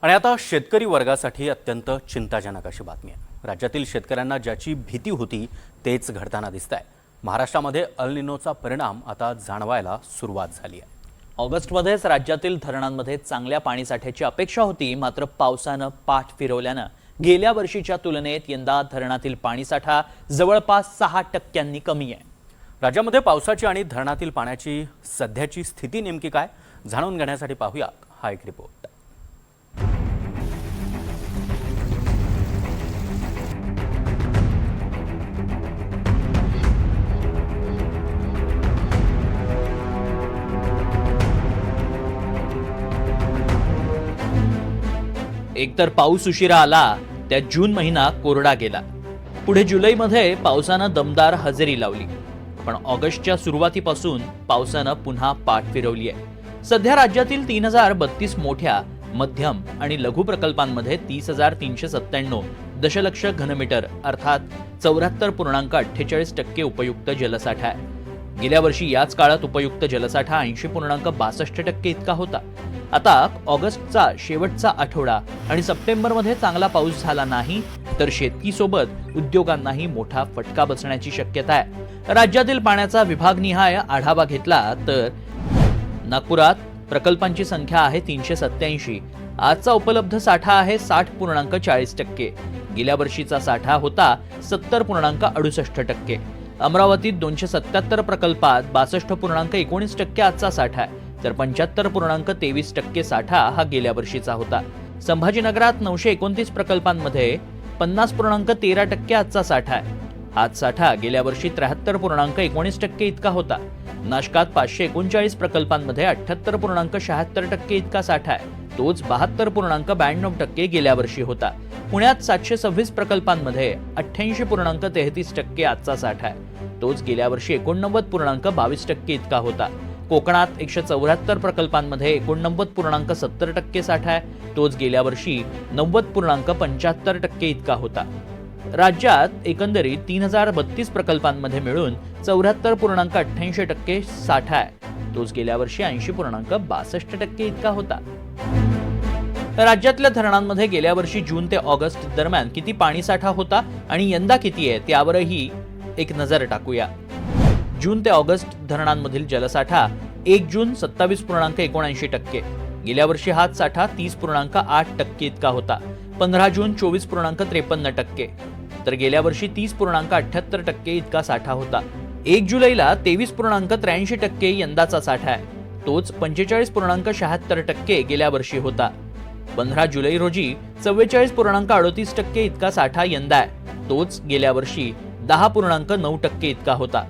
आणि आता शेतकरी वर्गासाठी अत्यंत चिंताजनक अशी बातमी आहे। राज्यातील शेतकऱ्यांना ज्याची भीती होती तेच घडताना दिसतंय। महाराष्ट्रामध्ये अल निनोचा परिणाम आता जाणवायला सुरुवात झाली आहे। ऑगस्टमध्येच राज्यातील धरणांमध्ये चांगल्या पाणीसाठ्याची अपेक्षा होती, मात्र पावसानं पाठ फिरवल्यानं गेल्या वर्षीच्या तुलनेत यंदा धरणातील पाणीसाठा जवळपास 6% कमी आहे। राज्यामध्ये पावसाची आणि धरणातील पाण्याची सध्याची स्थिती नेमकी काय जाणून घेण्यासाठी पाहूया हा एक रिपोर्ट। एकतर पाऊस उशिरा आला, त्या जून महिना कोरडा गेला। पुढे जुलैमध्ये पावसानं दमदार हजेरी लावली, पण ऑगस्टच्या सुरुवातीपासून पावसानं पुन्हा पाठ फिरवली आहे। सध्या राज्यातील 3032 मोठ्या, मध्यम आणि लघु प्रकल्पांमध्ये 30,397 दशलक्ष घनमीटर अर्थात 74.48% उपयुक्त जलसाठा आहे। गेल्या वर्षी याच काळात उपयुक्त जलसाठा 80.62% इतका होता। आता ऑगस्टचा शेवटचा आठवडा आणि सप्टेंबरमध्ये चांगला पाऊस झाला नाही तर शेतीसोबत उद्योगांनाही मोठा फटका बसण्याची शक्यता आहे। राज्यातील पाण्याचा विभागनिहाय आढावा घेतला तर नागपुरात प्रकल्पांची संख्या आहे 387। आजचा उपलब्ध साठा आहे 60.40%। गेल्या वर्षीचा साठा होता 70.68%। अमरावतीत 277 प्रकल्पात 62.19% आजचा साठा आहे, तर 75.23% साठा हा गेल्या वर्षीचा होता। संभाजीनगरात 929 प्रकल्पांमध्ये 50.13% आजचा साठा आहे। हाच साठा गेल्या वर्षी 73.19% इतका होता। नाशकात 539 प्रकल्पांमध्ये 78.76% इतका साठा आहे, तोच 72.92% गेल्या वर्षी होता। पुण्यात 726 प्रकल्पांमध्ये 88.33% आजचा साठा आहे, तोच गेल्या वर्षी 89.22% इतका होता। कोकणात 174 प्रकल्पांमध्ये 89.70% साठा आहे, तोच गेल्या वर्षी 90.75% इतका होता। राज्यात एकंदरीत 3032 प्रकल्पांमध्ये मिळून 74.88% साठा आहे, तोच गेल्या वर्षी 80.62% इतका होता। राज्यातल्या धरणांमध्ये गेल्या वर्षी जून ते ऑगस्ट दरम्यान किती पाणीसाठा होता आणि यंदा किती आहे त्यावरही एक नजर टाकूया। जून ते ऑगस्ट धरणांमधील जलसाठा 1 जून 27.79%, गेल्या वर्षी हाच साठा 30.8% इतका होता। 15 जून 24.53%, तर गेल्या वर्षी 30.78% इतका साठा होता। 1 जुलैला 23.83% यंदाचा साठा आहे, तोच 45.76% गेल्या वर्षी होता। 15 जुलै रोजी 44.38% इतका साठा यंदा आहे, तोच गेल्या वर्षी 10.9% इतका होता।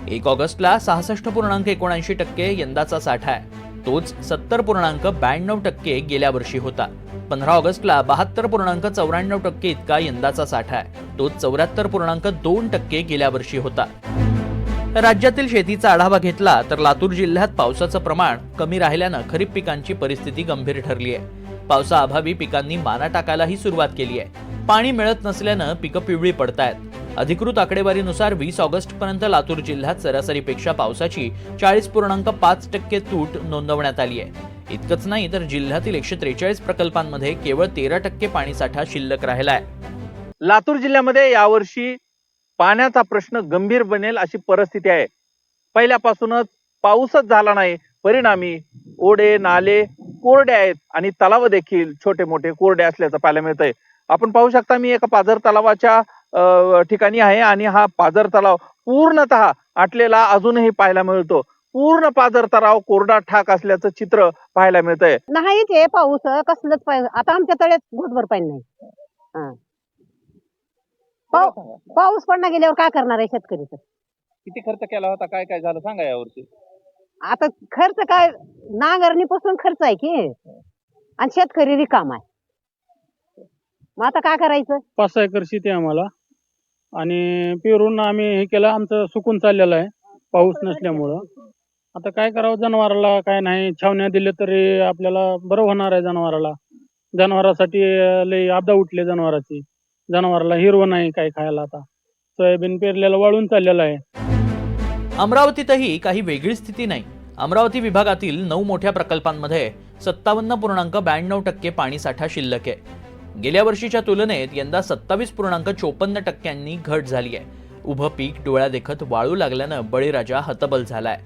1 ऑगस्टला 66.79% यंदाचा साठा आहे, तोच 70.92% गेल्या वर्षी होता। 15 ऑगस्टला 72.94% इतका यंदाचा साठा आहे, तोच 74.2% गेल्या वर्षी होता। राज्यातील शेतीचा आढावा घेतला तर लातूर जिल्ह्यात पावसाचं प्रमाण कमी राहिल्यानं खरीप पिकांची परिस्थिती गंभीर ठरली आहे। पावसाअभावी पिकांनी माना टाकायलाही सुरुवात केली आहे। पाणी मिळत नसल्यानं पिकं पिवळी पडतायत। अधिकृत आकडेवारीनुसार 20 ऑगस्ट पर्यंत लातूर जिल्ह्यात सरासरीपेक्षा पावसाची 40.5% तूट नोंदवण्यात आली आहे। इतकंच नाही तर जिल्ह्यातील 143 प्रकल्पांमध्ये केवळ 13% पाणीसाठा शिल्लक राहिला आहे। लातूर जिल्ह्यामध्ये यावर्षी पाण्याचा प्रश्न गंभीर बनेल अशी परिस्थिती आहे। पहिल्यापासूनच पाऊसच झाला नाही, परिणामी ओढे नाले कोरडे आहेत आणि तलाव देखील छोटे मोठे कोरडे असल्याचं पाहायला मिळतंय। आपण पाहू शकता, मी एका पाझर तलावाच्या ठिकाणी आहे आणि हा पाझर तलाव पूर्णतः आटलेला अजूनही पाहायला मिळतो। पूर्ण पाझर तलाव कोरडा ठाक असल्याचं चित्र पाहायला मिळतंय। नाही ते पाऊस कसलंच पाहिजे, आता आमच्या तळ्यात घोटभर पाणी नाही। पाऊस पडला गेल्यावर काय करणार आहे शेतकरी? तर किती खर्च केला होता, काय काय झालं सांगा यावर्षी? आता खर्च काय, नांगरणीपासून खर्च आहे की, आणि शेतकरी रिकाम आहे। मग आता काय करायचं? 5 एकर शेती आहे आम्हाला आणि पेरून आम्ही हे केलं, आमचं सुकून चाललेलं आहे पाऊस नसल्यामुळं। आता काय करावं, जनावराला काय नाही, छावण्या दिले तरी आपल्याला बरं होणार आहे। जनावरासाठी लई आपदा उठले जनावराची, जनावराला हिरवं नाही काय खायला। आता सोयाबीन पेरलेलं वाळून चाललेलं आहे। अमरावतीतही काही वेगळी स्थिती नाही। अमरावती विभागातील 9 मोठ्या प्रकल्पांमध्ये 57.92% पाणीसाठा शिल्लक आहे। गेल्या वर्षीच्या तुलनेत यंदा 27.54% घट झाली आहे। उभं पीक डोळ्यादेखत वाळू लागल्यानं बळीराजा हतबल झालाय।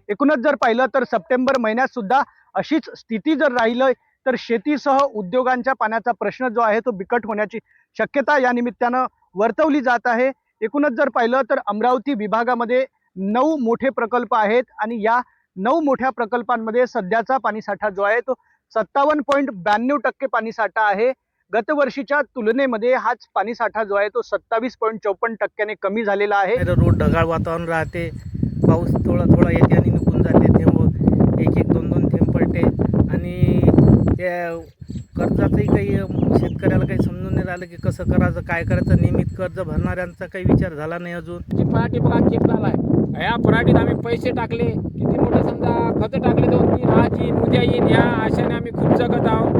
एकूणच जर पाहिलं तर सप्टेंबर महिन्यात सुद्धा अशीच स्थिती जर राहिली तर शेतीसह उद्योगांच्या पाण्याचा प्रश्न जो आहे तो बिकट होण्याची शक्यता या निमित्तानं वर्तवली जात आहे। एकूणच जर पाहिलं तर अमरावती विभागामध्ये 9 मोठे प्रकल्प आहेत आणि या 9 मोठ्या प्रकल्पांमध्ये सध्याचा पाणीसाठा जो आहे तो 57.92% पाणीसाठा आहे। गतवर्षीच्या तुलनेमध्ये हाच पाणीसाठा जो आहे तो 27.54% कमी झालेला आहे। रोज ढगाळ वातावरण राहते, पाऊस थोडा थोडा येते आणि निघून जाते, थेंब एक एक दोन दोन थेंब पडते आणि त्या कर्जाचंही काही शेतकऱ्याला काही समजून नाही राहिलं की कसं करायचं, काय करायचं। नियमित कर्ज भरणाऱ्यांचा काही विचार झाला नाही अजून। पराठी बघा चेक झालाय, या पराठीत आम्ही पैसे टाकले, किती मोठे समजा खत टाकले, 2-3 आज येईन उद्या येईन, या आशेने आम्ही खूप जगत आहोत,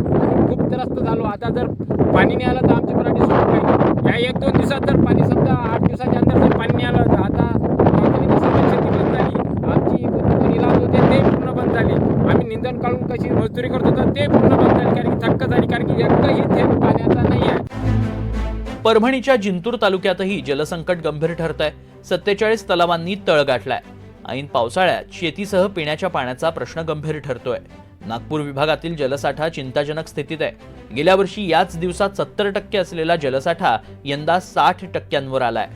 खूप त्रस्त झालो। आता जर पाणी नाही आलं तर आमची पराठी सुरू पाहिजे। या 1-2 दिवसात जर पाणी समजा 8 दिवसाच्या अंतर जर पाणी नाही आलं तर आता तातडीने सगळी शेती बंद झाली। आमची कोणती इलाज होते ते पूर्ण बंद झाली। आम्ही निंदन काढून कशी मजदुरी करत होतो ते पूर्ण बंद झाली, कारण की थक्क झाली, कारण की एकही थेंब पाण्याचा नाही आहे। परभणीच्या जिंतूर तालुक्यातही जलसंकट गंभीर ठरत आहे। 47 तलावांनी तळ गाठलाय। ऐन पावसाळ्यात शेतीसह पिण्याच्या पाण्याचा प्रश्न गंभीर ठरतोय। नागपूर विभागातील जलसाठा चिंताजनक स्थितीत आहे। गेल्या वर्षी याच दिवसात 70% असलेला जलसाठा यंदा 60%वर आलाय।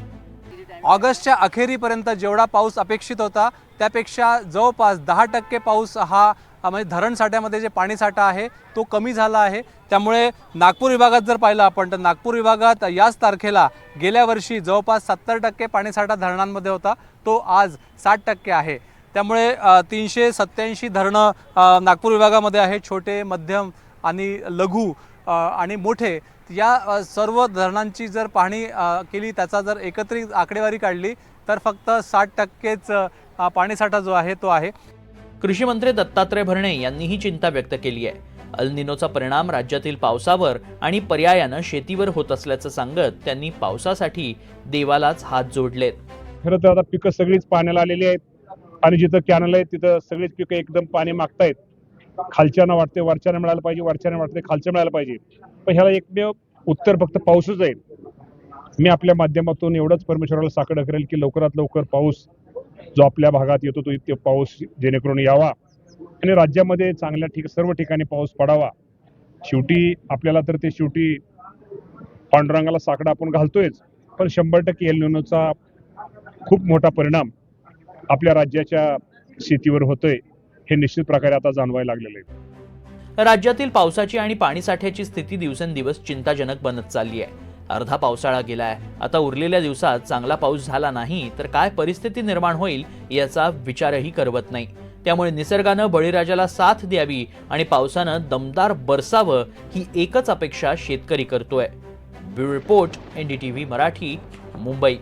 ऑगस्टच्या अखेरीपर्यंत जेवढा पाऊस अपेक्षित होता त्यापेक्षा जवळपास 10% पाऊस हा म्हणजे धरण साठ्यामध्ये जे पाणीसाठा आहे तो कमी झाला आहे। त्यामुळे नागपूर विभागात जर पाहिलं आपण तर नागपूर विभागात याच तारखेला गेल्या वर्षी जवळपास 70% पाणीसाठा धरणांमध्ये होता, तो आज 60% आहे। त्यामुळे 387 धरणं नागपूर विभागामध्ये आहे, छोटे, मध्यम आणि लघु आणि मोठे। या सर्व धरणांची जर पाहणी केली, त्याचा जर एकत्रित आकडेवारी काढली तर फक्त 60%च पाणीसाठा जो आहे तो आहे। कृषी मंत्री दत्तात्रय भरणे यांनीही चिंता व्यक्त केली आहे। अल निनोचा परिणाम राज्यातील पावसावर आणि पर्यायानं शेतीवर होत असल्याचं सांगत त्यांनी पावसासाठी देवालाच हात जोडलेत। खरं तर आता पिकं सगळीच पाण्याला आलेली आहेत आणि जिथं कॅनल आहे तिथं सगळीच पिकं एकदम पाणी मागतायत। खालच्यानं वाटते वरच्यानं मिळायला पाहिजे, वरच्यानं वाटते खालच्या मिळायला पाहिजे, पण ह्याला एकमेव उत्तर फक्त पाऊसच आहे। मी आपल्या माध्यमातून एवढंच परमेश्वराला साकडं करेल की लवकरात लवकर पाऊस जो आपल्या भागात येतो तो पाऊस जेणेकरून यावा आणि राज्यामध्ये चांगल्या सर्व ठिकाणी पाऊस पडावा। शेवटी आपल्याला तर ते शेवटी पांडुरंगाला साकडं आपण घालतोयच, पण 100% एल निनोचा खूप मोठा परिणाम आपल्या राज्याच्या शेतीवर होतोय हे निश्चित प्रकारे आता जाणवायला लागलेलं आहे। राज्यातील पावसाची आणि पाणीसाठ्याची स्थिती दिवसेंदिवस चिंताजनक बनत चालली आहे। अर्धा पावसाळा गेलाय, आता उरलेल्या दिवसात चांगला पाऊस झाला नाही तर काय परिस्थिती निर्माण होईल याचा विचारही करवत नाही। त्यामुळे निसर्गानं बळीराजाला साथ द्यावी आणि पावसानं दमदार बरसावं ही एकच अपेक्षा शेतकरी करतोय। Bureau report, NDTV Marathi, Mumbai.